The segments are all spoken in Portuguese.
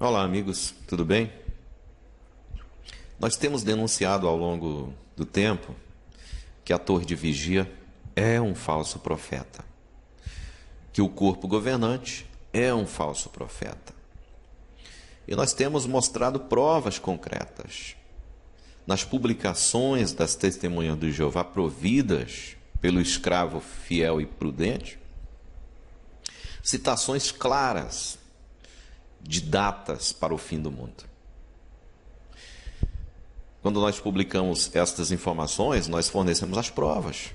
Olá, amigos, tudo bem? Nós temos denunciado ao longo do tempo que a torre de vigia é um falso profeta, que o corpo governante é um falso profeta. E nós temos mostrado provas concretas nas publicações das testemunhas do Jeová providas pelo escravo fiel e prudente, citações claras de datas para o fim do mundo. Quando nós publicamos estas informações, nós fornecemos as provas.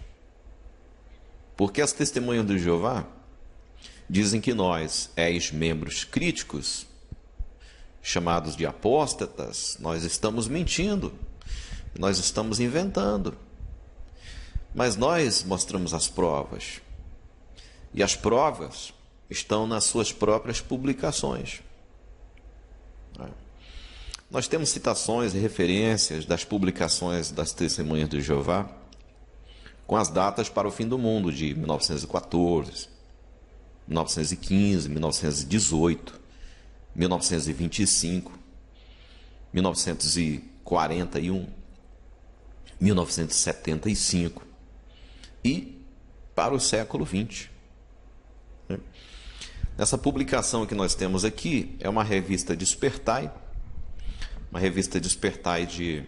Porque as testemunhas do Jeová dizem que nós, ex-membros críticos, chamados de apóstatas, nós estamos mentindo, nós estamos inventando. Mas nós mostramos as provas. E as provas estão nas suas próprias publicações. Nós temos citações e referências das publicações das testemunhas de Jeová com as datas para o fim do mundo de 1914, 1915, 1918, 1925, 1941, 1975 e para o século XX. Essa publicação que nós temos aqui é uma revista Despertai, uma revista Despertai de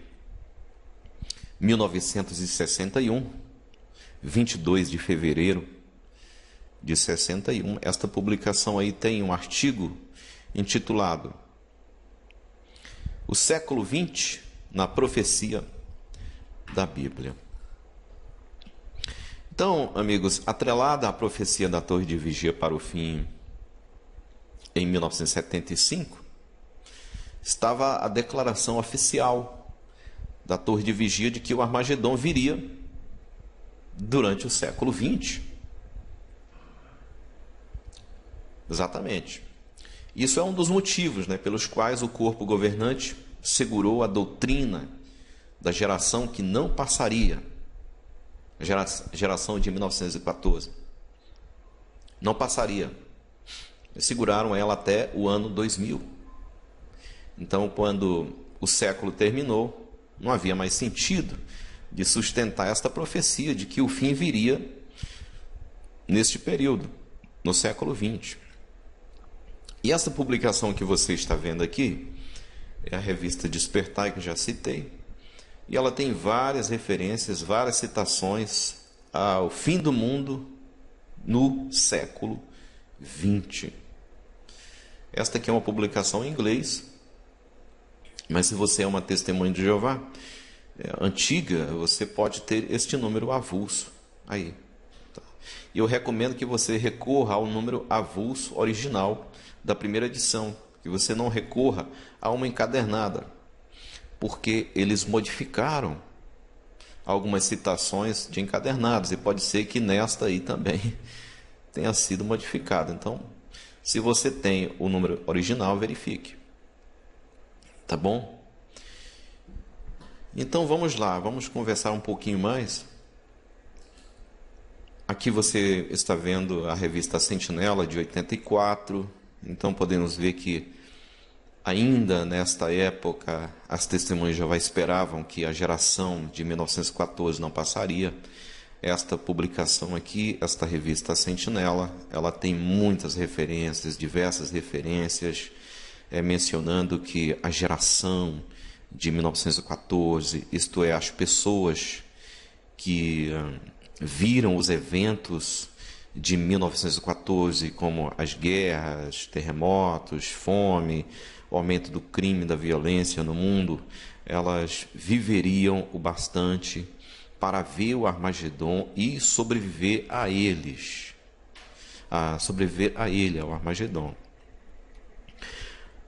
1961, 22 de fevereiro de 61. Esta publicação aí tem um artigo intitulado O século XX na profecia da Bíblia. Então, amigos, atrelada à profecia da Torre de Vigia para o fim em 1975, estava a declaração oficial da Torre de Vigia de que o Armagedon viria durante o século XX. Exatamente. Isso é um dos motivos, pelos quais o corpo governante segurou a doutrina da geração que não passaria, a geração de 1914. Não passaria. Seguraram ela até o ano 2000. Então, quando o século terminou, não havia mais sentido de sustentar esta profecia de que o fim viria neste período, no século XX. E essa publicação que você está vendo aqui é a revista Despertai, que eu já citei, e ela tem várias referências, várias citações ao fim do mundo no século XX. Esta aqui é uma publicação em inglês, mas se você é uma testemunha de Jeová antiga, você pode ter este número avulso aí. Tá? E eu recomendo que você recorra ao número avulso original da primeira edição, que você não recorra a uma encadernada, porque eles modificaram algumas citações de encadernados, e pode ser que nesta aí também tenha sido modificada. Então, se você tem o número original, verifique. Tá bom? Então vamos lá, vamos conversar um pouquinho mais. Aqui você está vendo a revista Sentinela de 84. Então podemos ver que ainda nesta época as testemunhas de Jeová esperavam que a geração de 1914 não passaria. Esta publicação aqui, esta revista Sentinela, ela tem muitas referências, diversas referências, mencionando que a geração de 1914, isto é, as pessoas que viram os eventos de 1914, como as guerras, terremotos, fome, o aumento do crime, da violência no mundo, elas viveriam o bastante para ver o Armagedon e sobreviver a eles, ao Armagedon.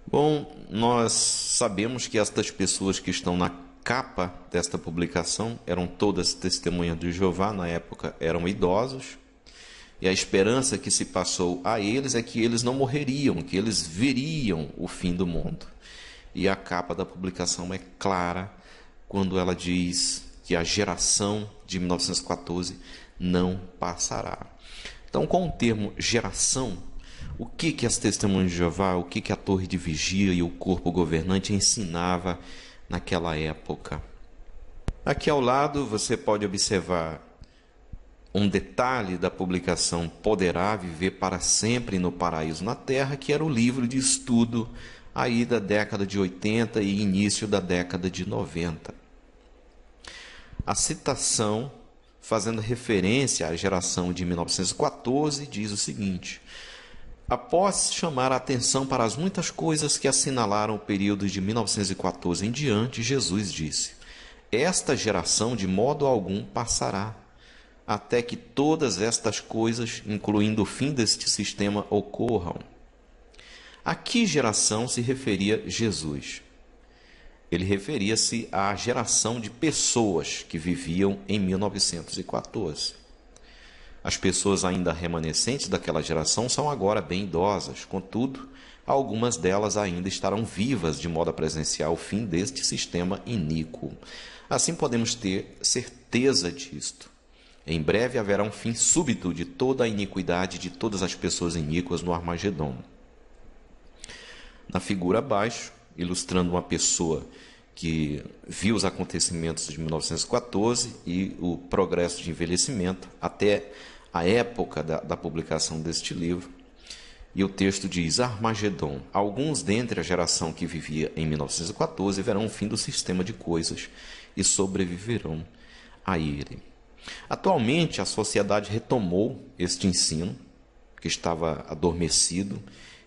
Bom, nós sabemos que estas pessoas que estão na capa desta publicação eram todas testemunhas de Jeová, na época eram idosos, e a esperança que se passou a eles é que eles não morreriam, que eles veriam o fim do mundo. E a capa da publicação é clara quando ela diz que a geração de 1914 não passará. Então, com o termo geração, O que as testemunhas de Jeová, o que a torre de vigia e o corpo governante ensinava naquela época? Aqui ao lado você pode observar um detalhe da publicação Poderá Viver para Sempre no Paraíso na Terra, que era o livro de estudo aí da década de 80 e início da década de 90. A citação, fazendo referência à geração de 1914, diz o seguinte: após chamar a atenção para as muitas coisas que assinalaram o período de 1914 em diante, Jesus disse: esta geração de modo algum passará, até que todas estas coisas, incluindo o fim deste sistema, ocorram. A que geração se referia Jesus? Ele referia-se à geração de pessoas que viviam em 1914. As pessoas ainda remanescentes daquela geração são agora bem idosas, contudo, algumas delas ainda estarão vivas de modo a presenciar o fim deste sistema iníquo. Assim podemos ter certeza disto. Em breve haverá um fim súbito de toda a iniquidade de todas as pessoas iníquas no Armagedon. Na figura abaixo, ilustrando uma pessoa que viu os acontecimentos de 1914 e o progresso de envelhecimento até a época da publicação deste livro. E o texto diz: Armagedon, alguns dentre a geração que vivia em 1914 verão o fim do sistema de coisas e sobreviverão a ele. Atualmente, a sociedade retomou este ensino, que estava adormecido,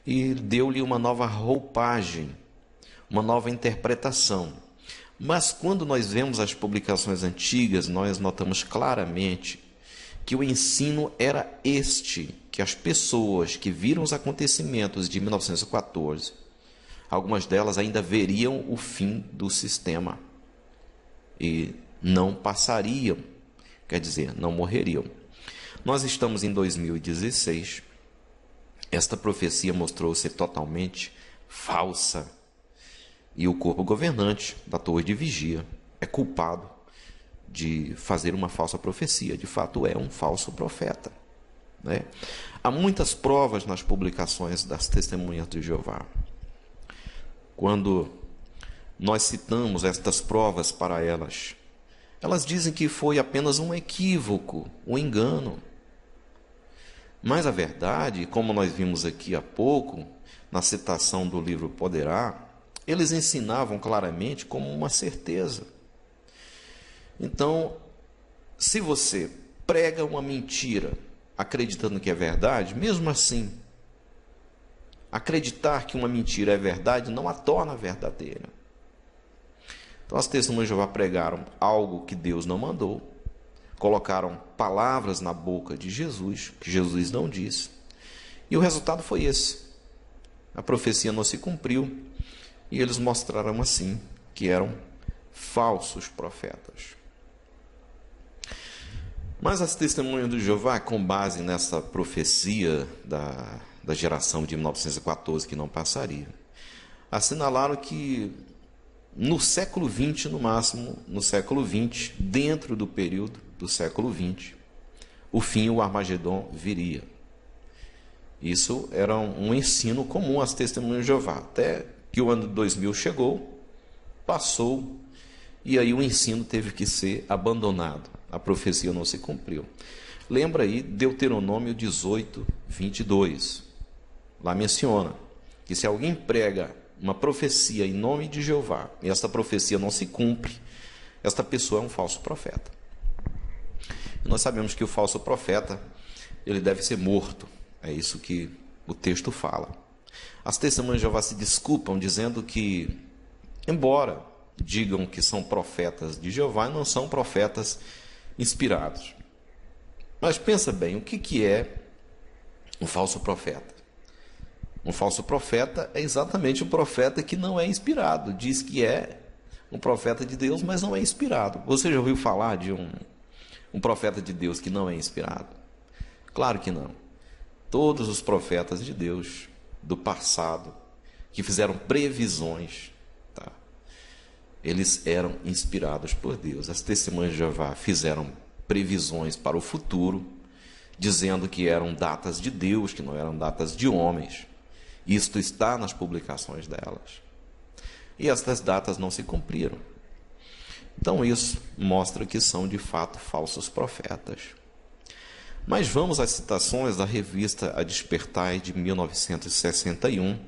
e deu-lhe uma nova roupagem, uma nova interpretação. Mas quando nós vemos as publicações antigas, nós notamos claramente que o ensino era este, que as pessoas que viram os acontecimentos de 1914, algumas delas ainda veriam o fim do sistema e não passariam, quer dizer, não morreriam. Nós estamos em 2016, esta profecia mostrou-se totalmente falsa e o corpo governante da torre de vigia é culpado de fazer uma falsa profecia. De fato, é um falso profeta, né? Há muitas provas nas publicações das testemunhas de Jeová. Quando nós citamos estas provas para elas, elas dizem que foi apenas um equívoco, um engano. Mas a verdade, como nós vimos aqui há pouco, na citação do livro Poderá, eles ensinavam claramente como uma certeza. Então, se você prega uma mentira acreditando que é verdade, mesmo assim, acreditar que uma mentira é verdade não a torna verdadeira. Então, as testemunhas de Jeová pregaram algo que Deus não mandou, colocaram palavras na boca de Jesus, que Jesus não disse, e o resultado foi esse. A profecia não se cumpriu, e eles mostraram assim que eram falsos profetas. Mas as testemunhas de Jeová, com base nessa profecia da geração de 1914 que não passaria, assinalaram que no século XX, no máximo, no século XX, dentro do período do século XX, o fim, o Armagedon, viria. Isso era um ensino comum às testemunhas de Jeová, até que o ano de 2000 chegou, passou, e aí o ensino teve que ser abandonado. A profecia não se cumpriu. Lembra aí Deuteronômio 18, 22. Lá menciona que se alguém prega uma profecia em nome de Jeová, e esta profecia não se cumpre, esta pessoa é um falso profeta. E nós sabemos que o falso profeta, ele deve ser morto. É isso que o texto fala. As testemunhas de Jeová se desculpam dizendo que, embora digam que são profetas de Jeová, não são profetas inspirados. Mas pensa bem, o que é um falso profeta? Um falso profeta é exatamente um profeta que não é inspirado. Diz que é um profeta de Deus, mas não é inspirado. Você já ouviu falar de um profeta de Deus que não é inspirado? Claro que não. Todos os profetas de Deus do passado que fizeram previsões, tá? Eles eram inspirados por Deus. As testemunhas de Jeová fizeram previsões para o futuro dizendo que eram datas de Deus, que não eram datas de homens. Isto está nas publicações delas. E estas datas não se cumpriram. Então isso mostra que são de fato falsos profetas. Mas vamos às citações da revista A Despertar de 1961,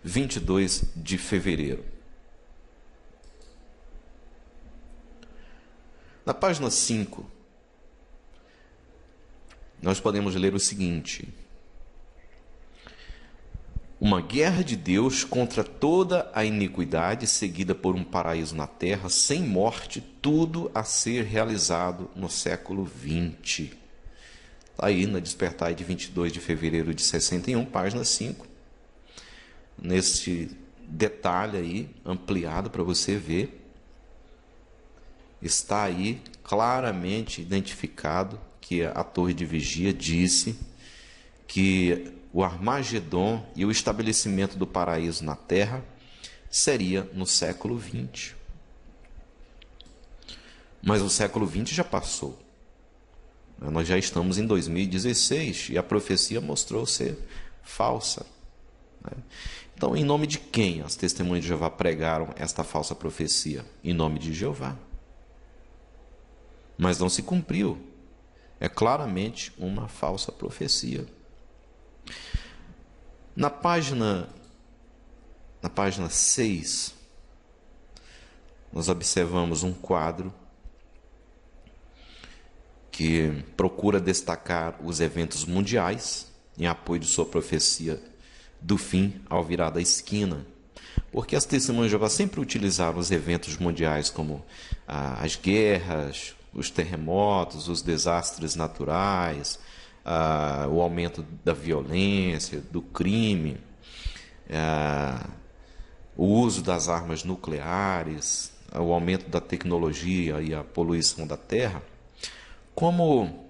22 de fevereiro. Na página 5, nós podemos ler o seguinte: uma guerra de Deus contra toda a iniquidade, seguida por um paraíso na terra, sem morte, tudo a ser realizado no século 20. Está aí na Despertar de 22 de fevereiro de 61, página 5. Nesse detalhe aí, ampliado para você ver, está aí claramente identificado que a torre de vigia disse que o Armagedon e o estabelecimento do paraíso na terra seria no século 20. Mas o século 20 já passou. Nós já estamos em 2016 e a profecia mostrou ser falsa. Então, em nome de quem as testemunhas de Jeová pregaram esta falsa profecia? Em nome de Jeová. Mas não se cumpriu. É claramente uma falsa profecia. Na página 6, nós observamos um quadro que procura destacar os eventos mundiais em apoio de sua profecia do fim ao virar da esquina. Porque as testemunhas de Jeová sempre utilizaram os eventos mundiais como as guerras, os terremotos, os desastres naturais, o aumento da violência, do crime, o uso das armas nucleares, o aumento da tecnologia e a poluição da terra, como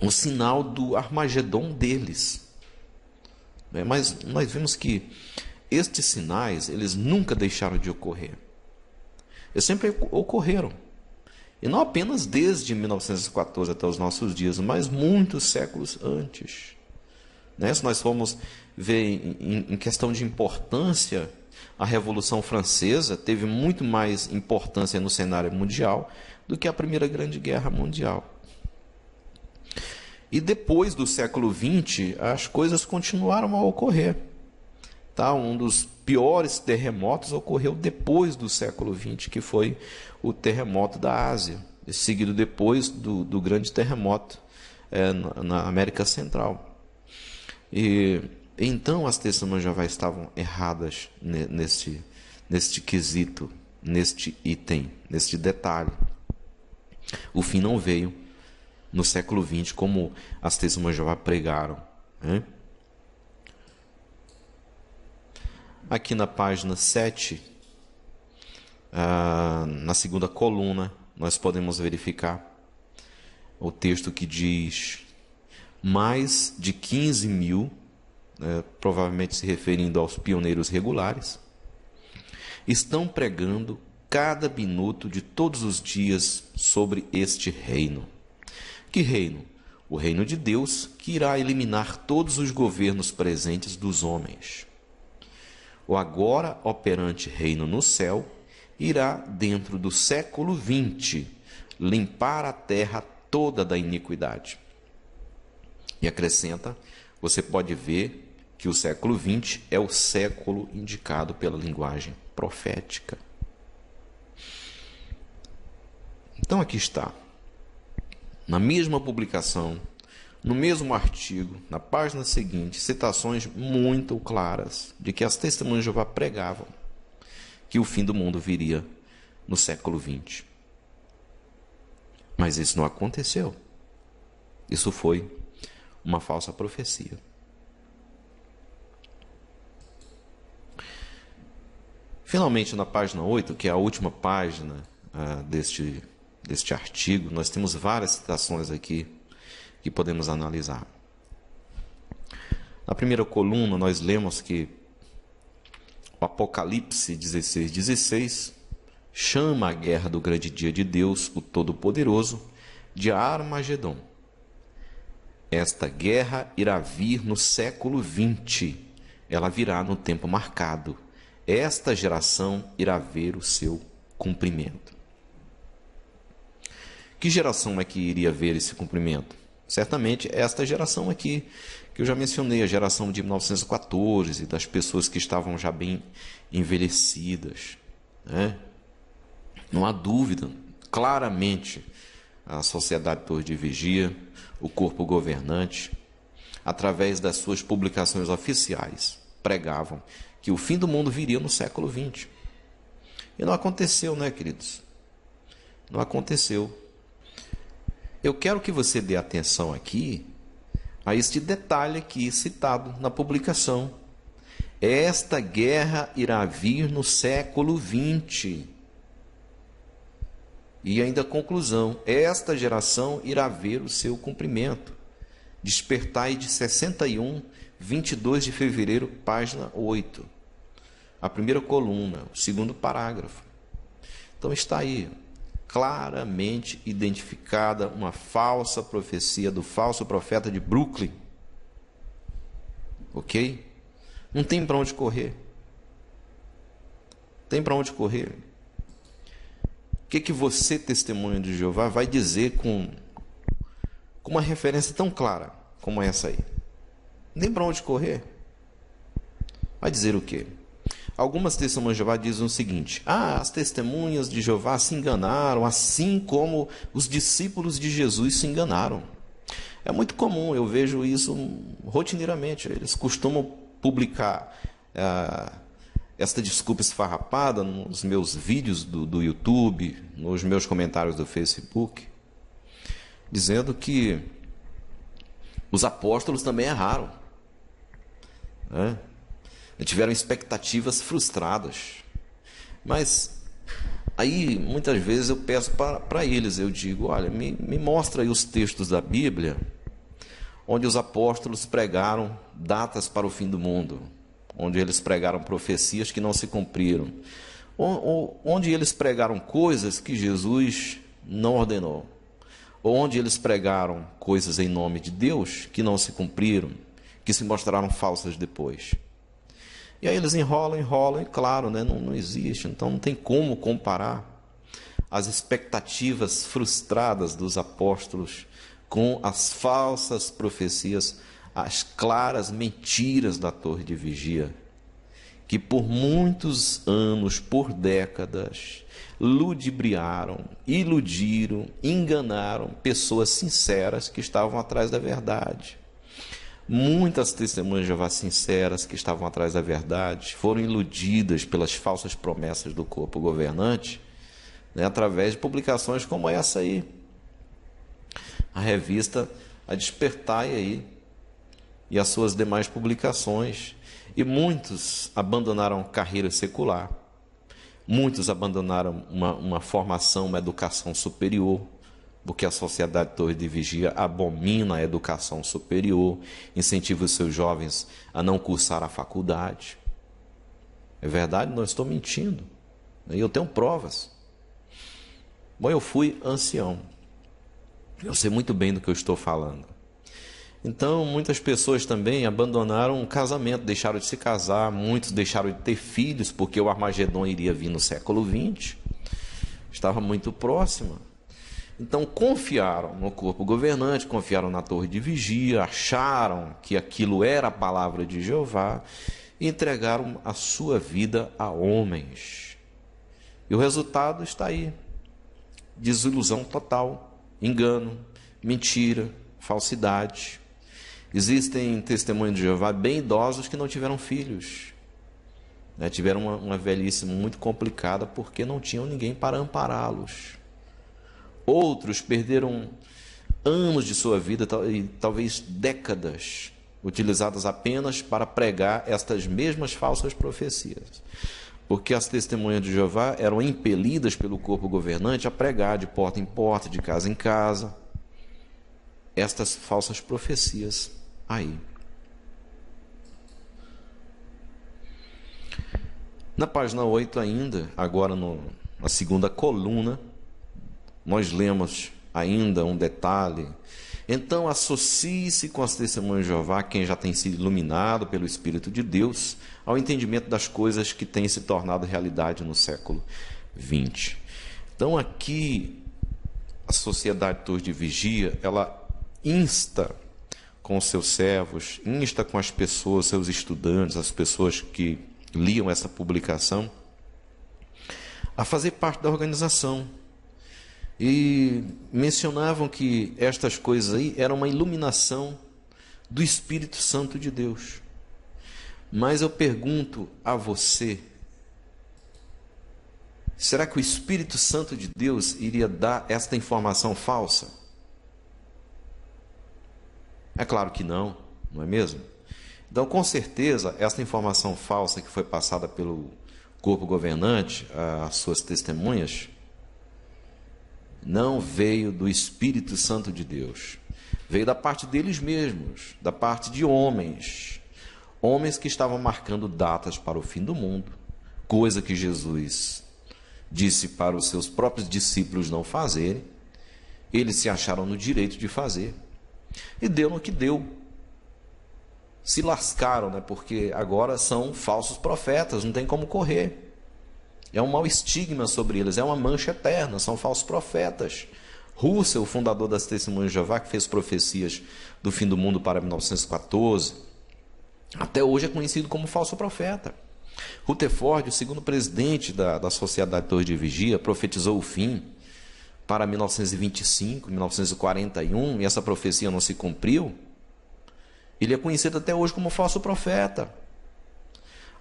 um sinal do Armagedon deles. Mas nós vemos que estes sinais, eles nunca deixaram de ocorrer. Eles sempre ocorreram. E não apenas desde 1914 até os nossos dias, mas muitos séculos antes. Se nós formos ver em questão de importância, a Revolução Francesa teve muito mais importância no cenário mundial do que a Primeira Grande Guerra Mundial. E depois do século XX, as coisas continuaram a ocorrer. Um dos piores terremotos ocorreu depois do século XX, que foi o terremoto da Ásia, seguido depois do grande terremoto na América Central. E então as testemunhas de Jeová estavam erradas neste quesito, neste item, neste detalhe. O fim não veio no século XX, como as testemunhas de Jeová pregaram. Aqui na página 7, na segunda coluna, nós podemos verificar o texto que diz: mais de 15 mil, provavelmente se referindo aos pioneiros regulares, estão pregando cada minuto de todos os dias sobre este reino. Que reino? O reino de Deus, que irá eliminar todos os governos presentes dos homens. O agora operante reino no céu irá, dentro do século 20, limpar a terra toda da iniquidade. E acrescenta, você pode ver que o século 20 é o século indicado pela linguagem profética. Então aqui está, na mesma publicação, no mesmo artigo, na página seguinte, citações muito claras de que as testemunhas de Jeová pregavam que o fim do mundo viria no século 20. Mas isso não aconteceu. Isso foi uma falsa profecia. Finalmente, na página 8, que é a última página deste artigo, nós temos várias citações aqui que podemos analisar. Na primeira coluna, nós lemos que o Apocalipse 16:16 chama a guerra do grande dia de Deus, o Todo-Poderoso, de Armagedon. Esta guerra irá vir no século 20. Ela virá no tempo marcado. Esta geração irá ver o seu cumprimento. Que geração é que iria ver esse cumprimento? Certamente esta geração aqui, que eu já mencionei, a geração de 1914, das pessoas que estavam já bem envelhecidas, né? Não há dúvida, claramente, a Sociedade Torre de Vigia, o corpo governante, através das suas publicações oficiais, pregavam que o fim do mundo viria no século 20. E não aconteceu, né, queridos? Não aconteceu. Eu quero que você dê atenção aqui a este detalhe aqui citado na publicação. Esta guerra irá vir no século 20. E ainda a conclusão, esta geração irá ver o seu cumprimento. Despertai de 61, 22 de fevereiro, página 8. A primeira coluna, o segundo parágrafo. Então está aí, claramente identificada uma falsa profecia do falso profeta de Brooklyn. Ok? Não tem para onde correr. Tem para onde correr. O que você, testemunha de Jeová, vai dizer com uma referência tão clara como essa aí? Não tem para onde correr. Vai dizer o quê? Algumas testemunhas de Jeová dizem o seguinte: as testemunhas de Jeová se enganaram, assim como os discípulos de Jesus se enganaram. É muito comum, eu vejo isso rotineiramente. Eles costumam publicar esta desculpa esfarrapada nos meus vídeos do YouTube, nos meus comentários do Facebook, dizendo que os apóstolos também erraram, né? Tiveram expectativas frustradas. Mas aí, muitas vezes, eu peço para eles, eu digo, olha, me mostra aí os textos da Bíblia onde os apóstolos pregaram datas para o fim do mundo, onde eles pregaram profecias que não se cumpriram, onde eles pregaram coisas que Jesus não ordenou, onde eles pregaram coisas em nome de Deus que não se cumpriram, que se mostraram falsas depois. E aí eles enrolam, e claro, né, não existe, então não tem como comparar as expectativas frustradas dos apóstolos com as falsas profecias, as claras mentiras da Torre de Vigia, que por muitos anos, por décadas, ludibriaram, iludiram, enganaram pessoas sinceras que estavam atrás da verdade. Muitas testemunhas de Jeová sinceras que estavam atrás da verdade foram iludidas pelas falsas promessas do corpo governante, né, através de publicações como essa aí. A revista A Despertai aí, e as suas demais publicações. E muitos abandonaram carreira secular, muitos abandonaram uma formação, uma educação superior, porque a Sociedade Torre de Vigia abomina a educação superior, incentiva os seus jovens a não cursar a faculdade. É verdade? Não estou mentindo. E eu tenho provas. Bom, eu fui ancião. Eu sei muito bem do que eu estou falando. Então, muitas pessoas também abandonaram o casamento, deixaram de se casar, muitos deixaram de ter filhos, porque o Armagedon iria vir no século 20. Estava muito próxima. Então, confiaram no corpo governante, confiaram na Torre de Vigia, acharam que aquilo era a palavra de Jeová e entregaram a sua vida a homens. E o resultado está aí: desilusão total, engano, mentira, falsidade. Existem testemunhos de Jeová bem idosos que não tiveram filhos, né? Tiveram uma velhice muito complicada porque não tinham ninguém para ampará-los. Outros perderam anos de sua vida, e talvez décadas, utilizadas apenas para pregar estas mesmas falsas profecias. Porque as testemunhas de Jeová eram impelidas pelo corpo governante a pregar de porta em porta, de casa em casa, estas falsas profecias aí. Na página 8 ainda, agora na segunda coluna, nós lemos ainda um detalhe Então associe-se com as testemunhas de Jeová, quem já tem sido iluminado pelo Espírito de Deus, ao entendimento das coisas que têm se tornado realidade no século XX. Então aqui a Sociedade Torre de Vigia, ela insta com os seus servos, insta com as pessoas, seus estudantes, as pessoas que liam essa publicação, a fazer parte da organização. E mencionavam que estas coisas aí eram uma iluminação do Espírito Santo de Deus. Mas eu pergunto a você, será que o Espírito Santo de Deus iria dar esta informação falsa? É claro que não, não é mesmo? Então, com certeza, esta informação falsa que foi passada pelo corpo governante, as suas testemunhas, não veio do Espírito Santo de Deus. Veio da parte deles mesmos, da parte de homens. Homens que estavam marcando datas para o fim do mundo, coisa que Jesus disse para os seus próprios discípulos não fazerem. Eles se acharam no direito de fazer. E deu no que deu. Se lascaram, né? Porque agora são falsos profetas, não tem como correr. É um mau estigma sobre eles, é uma mancha eterna, são falsos profetas. Russell, o fundador das Testemunhas de Jeová, que fez profecias do fim do mundo para 1914, até hoje é conhecido como falso profeta. Rutherford, o segundo presidente da Sociedade Torre de Vigia, profetizou o fim para 1925, 1941, e essa profecia não se cumpriu. Ele é conhecido até hoje como falso profeta.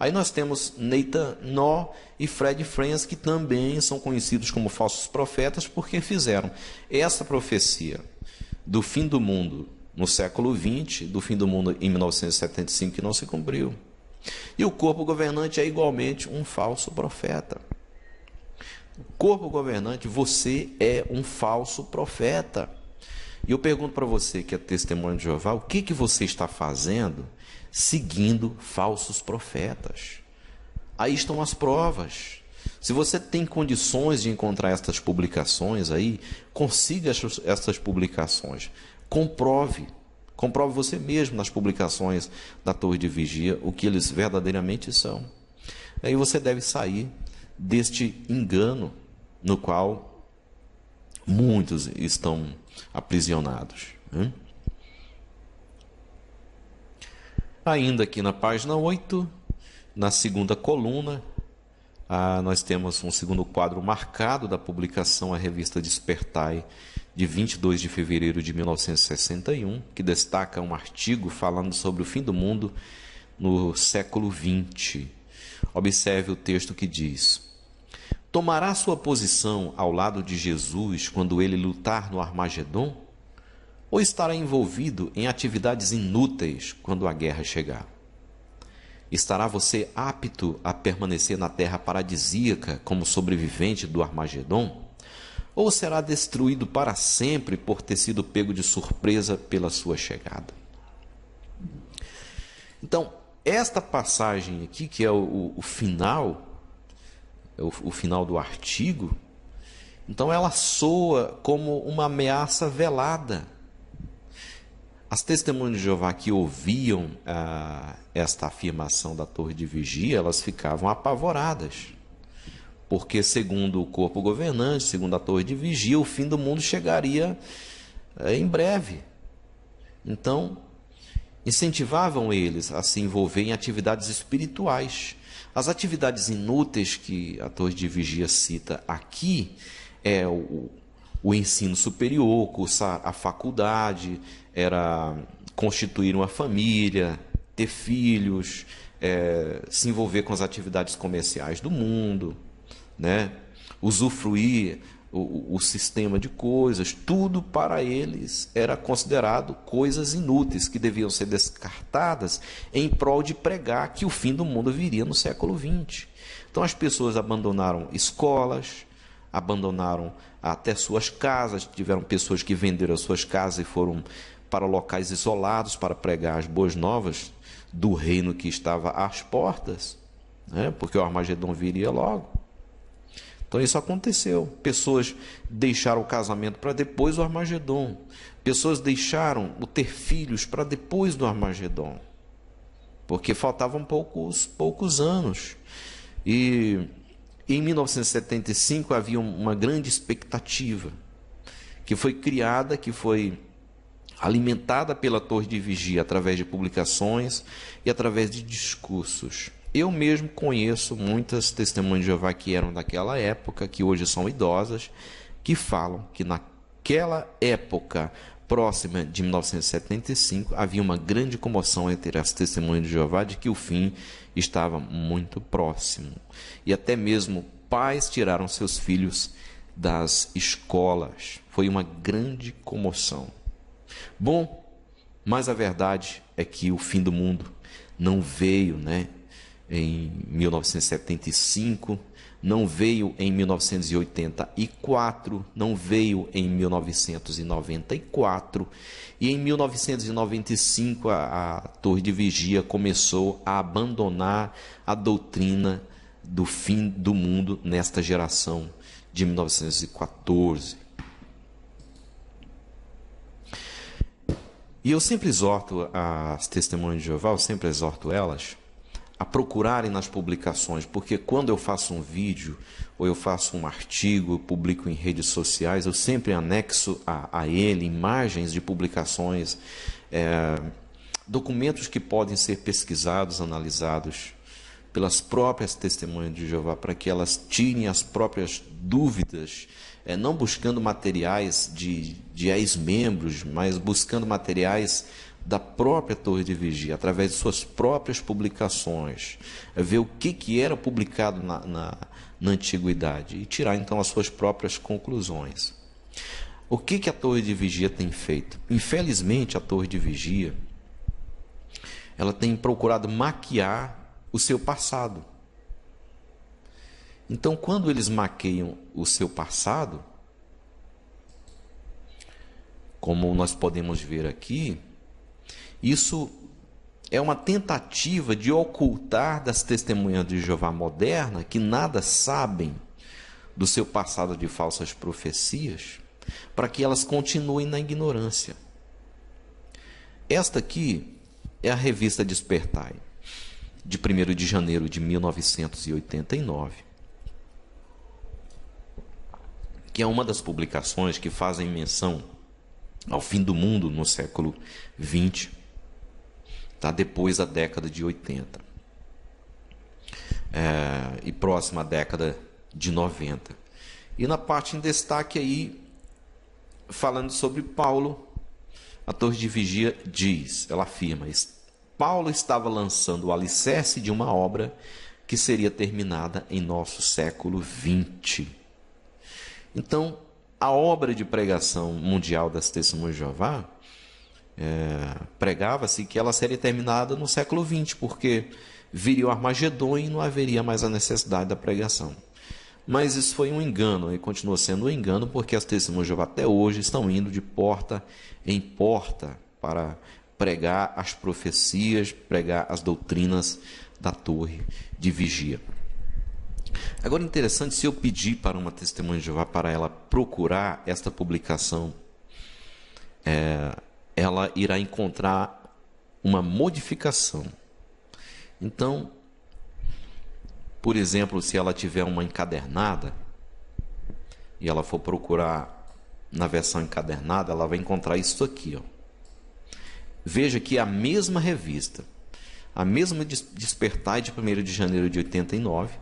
Aí nós temos Nathan Knorr e Fred Franz, que também são conhecidos como falsos profetas, porque fizeram essa profecia do fim do mundo no século XX, do fim do mundo em 1975, que não se cumpriu. E o corpo governante é igualmente um falso profeta. O corpo governante, você é um falso profeta. E eu pergunto para você que é testemunho de Jeová, o que você está fazendo seguindo falsos profetas? Aí estão as provas. Se você tem condições de encontrar estas publicações aí, consiga essas publicações. Comprove você mesmo nas publicações da Torre de Vigia o que eles verdadeiramente são. Aí você deve sair deste engano no qual muitos estão aprisionados. Ainda aqui na página 8, na segunda coluna, nós temos um segundo quadro marcado da publicação, a revista Despertai, de 22 de fevereiro de 1961, que destaca um artigo falando sobre o fim do mundo no século XX. Observe o texto que diz: tomará sua posição ao lado de Jesus quando ele lutar no Armagedon? Ou estará envolvido em atividades inúteis quando a guerra chegar? Estará você apto a permanecer na terra paradisíaca como sobrevivente do Armagedon? Ou será destruído para sempre por ter sido pego de surpresa pela sua chegada? Então, esta passagem aqui, que é o final, o final do artigo, então ela soa como uma ameaça velada. As testemunhas de Jeová que ouviam esta afirmação da Torre de Vigia, elas ficavam apavoradas, porque segundo o corpo governante, segundo a Torre de Vigia, o fim do mundo chegaria em breve. Então, incentivavam eles a se envolver em atividades espirituais. As atividades inúteis que a Torre de Vigia cita aqui é o ensino superior, cursar a faculdade, era constituir uma família, ter filhos, se envolver com as atividades comerciais do mundo, né? Usufruir o sistema de coisas, tudo para eles era considerado coisas inúteis que deviam ser descartadas em prol de pregar que o fim do mundo viria no século XX. Então as pessoas abandonaram escolas, abandonaram até suas casas, tiveram pessoas que venderam as suas casas e foram para locais isolados para pregar as boas novas do reino que estava às portas, né? Porque o Armagedon viria logo. Então isso aconteceu. Pessoas deixaram o casamento para depois do Armagedon. Pessoas deixaram o ter filhos para depois do Armagedon. Porque faltavam poucos anos. E em 1975 havia uma grande expectativa que foi criada, que foi alimentada pela Torre de Vigia através de publicações e através de discursos. Eu mesmo conheço muitas testemunhas de Jeová que eram daquela época, que hoje são idosas, que falam que naquela época próxima de 1975 havia uma grande comoção entre as testemunhas de Jeová de que o fim estava muito próximo. E até mesmo pais tiraram seus filhos das escolas. Foi uma grande comoção. Bom, mas a verdade é que o fim do mundo não veio, em 1975, não veio em 1984, não veio em 1994, e em 1995 a Torre de Vigia começou a abandonar a doutrina do fim do mundo nesta geração de 1914. E eu sempre exorto as testemunhas de Jeová, eu sempre exorto elas a procurarem nas publicações, porque quando eu faço um vídeo ou eu faço um artigo, eu publico em redes sociais, eu sempre anexo a ele imagens de publicações, documentos que podem ser pesquisados, analisados pelas próprias testemunhas de Jeová, para que elas tirem as próprias dúvidas, não buscando materiais de ex-membros, mas buscando materiais da própria Torre de Vigia, através de suas próprias publicações, ver o que era publicado na Antiguidade e tirar então as suas próprias conclusões. O que a Torre de Vigia tem feito? Infelizmente, a Torre de Vigia ela tem procurado maquiar o seu passado. Então, quando eles maqueiam o seu passado, como nós podemos ver aqui, isso é uma tentativa de ocultar das testemunhas de Jeová moderna, que nada sabem do seu passado de falsas profecias, para que elas continuem na ignorância. Esta aqui é a revista Despertai, de 1º de janeiro de 1989, que é uma das publicações que fazem menção ao fim do mundo no século XX, depois da década de 80, e próxima à década de 90. E na parte em destaque aí, falando sobre Paulo, a Torre de Vigia ela afirma, Paulo estava lançando o alicerce de uma obra que seria terminada em nosso século XX. Então, a obra de pregação mundial das Testemunhas de Jeová, pregava-se que ela seria terminada no século XX, porque viria o Armagedon e não haveria mais a necessidade da pregação. Mas isso foi um engano, e continua sendo um engano, porque as Testemunhas de Jeová até hoje estão indo de porta em porta para pregar as profecias, pregar as doutrinas da Torre de Vigia. Agora, interessante, se eu pedir para uma testemunha de Jeová para ela procurar esta publicação, ela irá encontrar uma modificação. Então, por exemplo, se ela tiver uma encadernada e ela for procurar na versão encadernada, ela vai encontrar isso aqui, ó. Veja que a mesma revista, a mesma Despertai de 1º de janeiro de 89,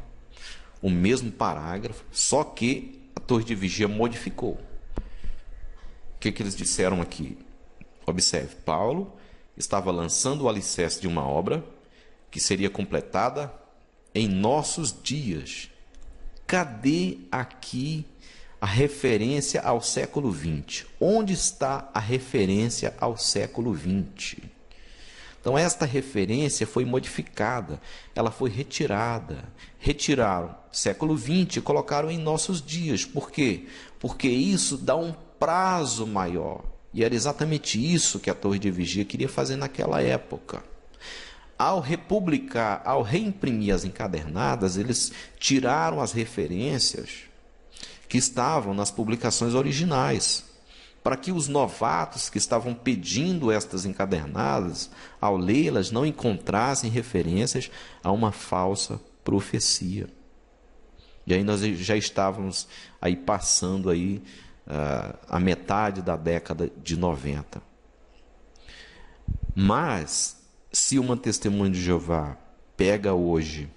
o mesmo parágrafo, só que a Torre de Vigia modificou. O que eles disseram aqui? Observe, Paulo estava lançando o alicerce de uma obra que seria completada em nossos dias. Cadê aqui a referência ao século XX? Onde está a referência ao século XX? Então, esta referência foi modificada, ela foi retirada. Retiraram século XX e colocaram em nossos dias. Por quê? Porque isso dá um prazo maior. E era exatamente isso que a Torre de Vigia queria fazer naquela época. Ao republicar, ao reimprimir as encadernadas, eles tiraram as referências que estavam nas publicações originais, para que os novatos que estavam pedindo estas encadernadas, ao lê-las, não encontrassem referências a uma falsa profecia. E aí nós já estávamos aí passando aí a metade da década de 90. Mas, se uma testemunha de Jeová pega hoje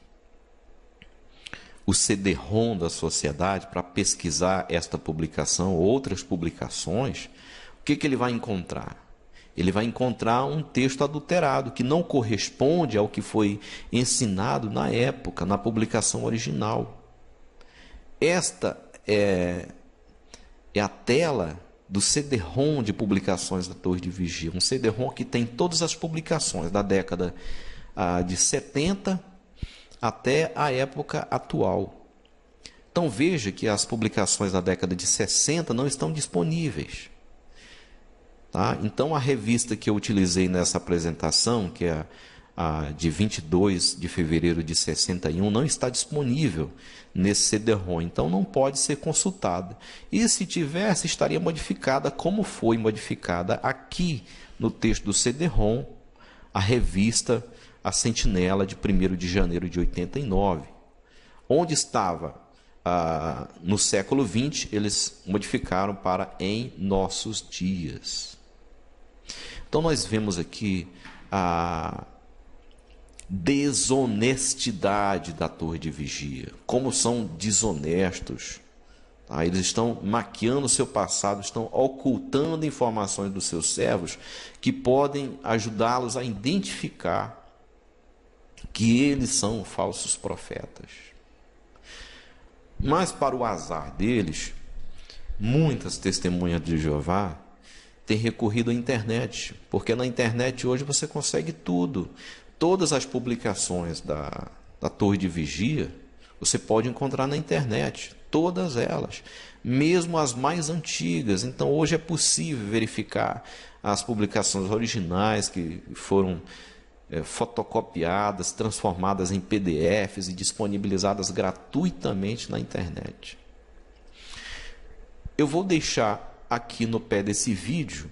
o CD-ROM da sociedade para pesquisar esta publicação ou outras publicações, o que ele vai encontrar? Ele vai encontrar um texto adulterado, que não corresponde ao que foi ensinado na época, na publicação original. Esta é a tela do CD-ROM de publicações da Torre de Vigia. Um CD-ROM que tem todas as publicações da década de 70 até a época atual. Então veja que as publicações da década de 60 não estão disponíveis. Tá? Então a revista que eu utilizei nessa apresentação, que é a de 22 de fevereiro de 61, não está disponível nesse CD-ROM, então não pode ser consultada. E se tivesse, estaria modificada como foi modificada aqui no texto do CD-ROM, a revista A Sentinela de 1º de janeiro de 89. Onde estava no século XX, eles modificaram para em nossos dias. Então nós vemos aqui a desonestidade da Torre de Vigia, como são desonestos. Tá? Eles estão maquiando o seu passado, estão ocultando informações dos seus servos que podem ajudá-los a identificar que eles são falsos profetas. Mas, para o azar deles, muitas testemunhas de Jeová têm recorrido à internet, porque na internet hoje você consegue tudo. Todas as publicações da Torre de Vigia você pode encontrar na internet, todas elas, mesmo as mais antigas. Então hoje é possível verificar as publicações originais que foram fotocopiadas, transformadas em PDFs e disponibilizadas gratuitamente na internet. Eu vou deixar aqui no pé desse vídeo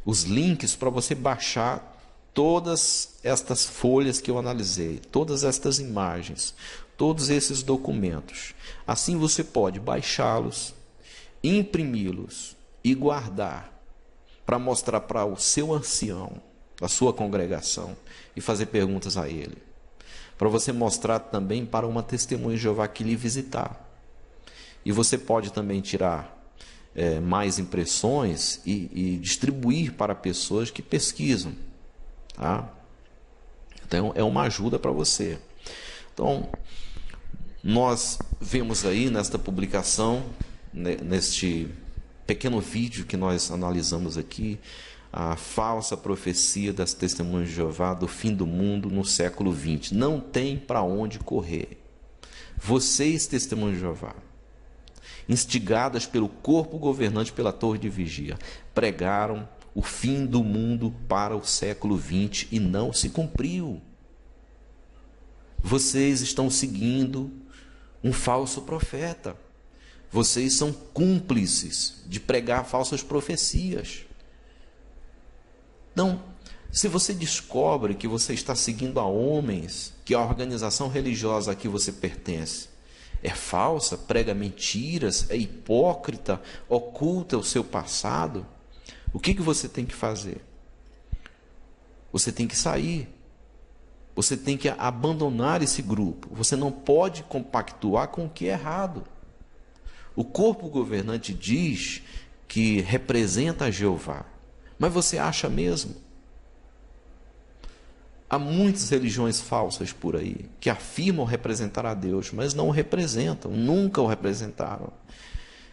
os links para você baixar todas estas folhas que eu analisei, todas estas imagens, todos esses documentos. Assim você pode baixá-los, imprimi-los e guardar para mostrar para o seu ancião, da sua congregação, e fazer perguntas a ele. Para você mostrar também para uma testemunha de Jeová que lhe visitar. E você pode também tirar mais impressões e distribuir para pessoas que pesquisam. Tá? Então é uma ajuda para você. Então nós vemos aí nesta publicação, neste pequeno vídeo que nós analisamos aqui, a falsa profecia das testemunhas de Jeová do fim do mundo no século XX. Não tem para onde correr. Vocês, testemunhas de Jeová, instigadas pelo corpo governante pela Torre de Vigia, pregaram o fim do mundo para o século XX e não se cumpriu. Vocês estão seguindo um falso profeta. Vocês são cúmplices de pregar falsas profecias. Então, se você descobre que você está seguindo a homens, que a organização religiosa a que você pertence é falsa, prega mentiras, é hipócrita, oculta o seu passado, o que você tem que fazer? Você tem que sair. Você tem que abandonar esse grupo. Você não pode compactuar com o que é errado. O corpo governante diz que representa Jeová. Mas você acha mesmo? Há muitas religiões falsas por aí que afirmam representar a Deus, mas não o representam, nunca o representaram.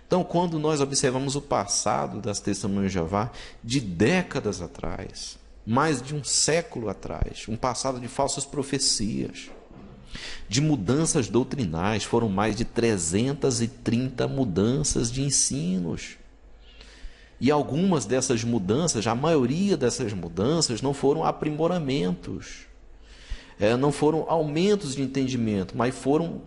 Então, quando nós observamos o passado das testemunhas de Jeová, de décadas atrás, mais de um século atrás, um passado de falsas profecias, de mudanças doutrinais, foram mais de 330 mudanças de ensinos. E algumas dessas mudanças, a maioria dessas mudanças, não foram aprimoramentos, não foram aumentos de entendimento, mas foram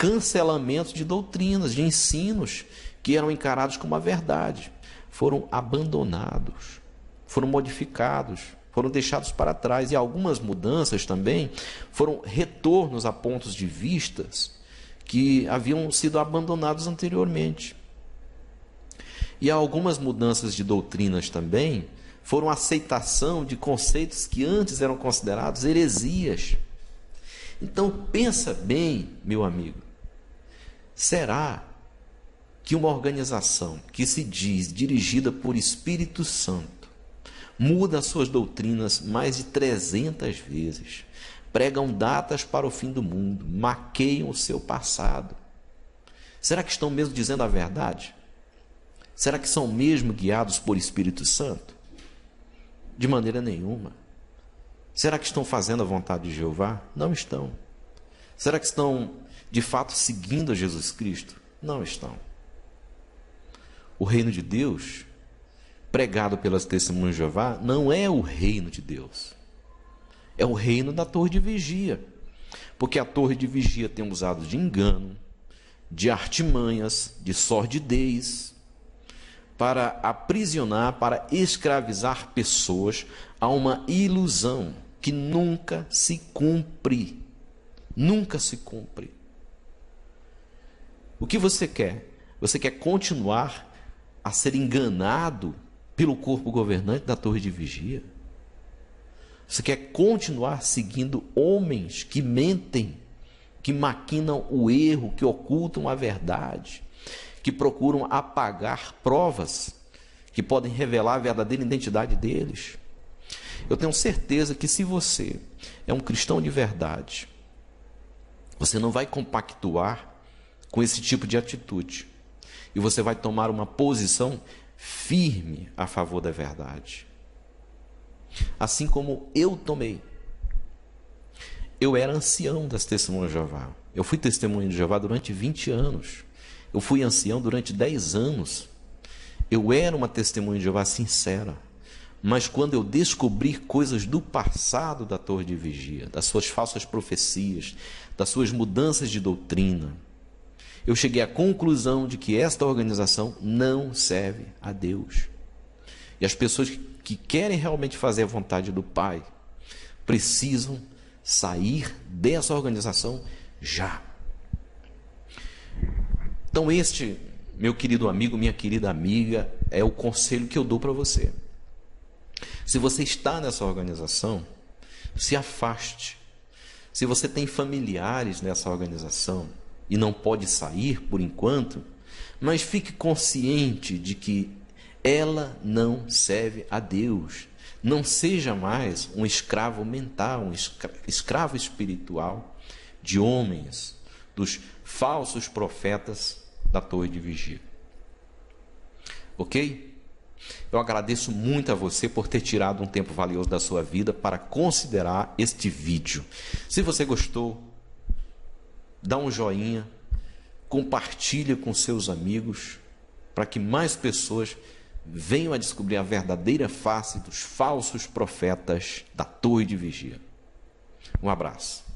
cancelamento de doutrinas, de ensinos que eram encarados como a verdade. Foram abandonados, foram modificados, foram deixados para trás. E algumas mudanças também foram retornos a pontos de vistas que haviam sido abandonados anteriormente. E algumas mudanças de doutrinas também foram aceitação de conceitos que antes eram considerados heresias. Então pensa bem, meu amigo, será que uma organização que se diz dirigida por Espírito Santo muda as suas doutrinas mais de 300 vezes, pregam datas para o fim do mundo, maqueiam o seu passado? Será que estão mesmo dizendo a verdade? Será que são mesmo guiados por Espírito Santo? De maneira nenhuma. Será que estão fazendo a vontade de Jeová? Não estão. Será que estão, de fato, seguindo a Jesus Cristo? Não estão. O reino de Deus, pregado pelas testemunhas de Jeová, não é o reino de Deus. É o reino da torre de vigia. Porque a torre de vigia tem usado de engano, de artimanhas, de sordidez, para aprisionar, para escravizar pessoas a uma ilusão que nunca se cumpre. Nunca se cumpre. O que você quer? Você quer continuar a ser enganado pelo corpo governante da torre de vigia? Você quer continuar seguindo homens que mentem, que maquinam o erro, que ocultam a verdade, que procuram apagar provas que podem revelar a verdadeira identidade deles? Eu tenho certeza que se você é um cristão de verdade, você não vai compactuar com esse tipo de atitude. E você vai tomar uma posição firme a favor da verdade. Assim como eu tomei. Eu era ancião das testemunhas de Jeová. Eu fui testemunha de Jeová durante 20 anos. Eu fui ancião durante 10 anos. Eu era uma testemunha de Jeová sincera. Mas quando eu descobri coisas do passado da torre de vigia, das suas falsas profecias, das suas mudanças de doutrina, eu cheguei à conclusão de que esta organização não serve a Deus. E as pessoas que querem realmente fazer a vontade do Pai precisam sair dessa organização já. Então este, meu querido amigo, minha querida amiga, é o conselho que eu dou para você. Se você está nessa organização, se afaste. Se você tem familiares nessa organização e não pode sair por enquanto, mas fique consciente de que ela não serve a Deus. Não seja mais um escravo mental, um escravo espiritual de homens, dos falsos profetas da torre de vigia. Ok? Eu agradeço muito a você por ter tirado um tempo valioso da sua vida para considerar este vídeo. Se você gostou, dá um joinha, compartilha com seus amigos, para que mais pessoas venham a descobrir a verdadeira face dos falsos profetas da torre de vigia. Um abraço.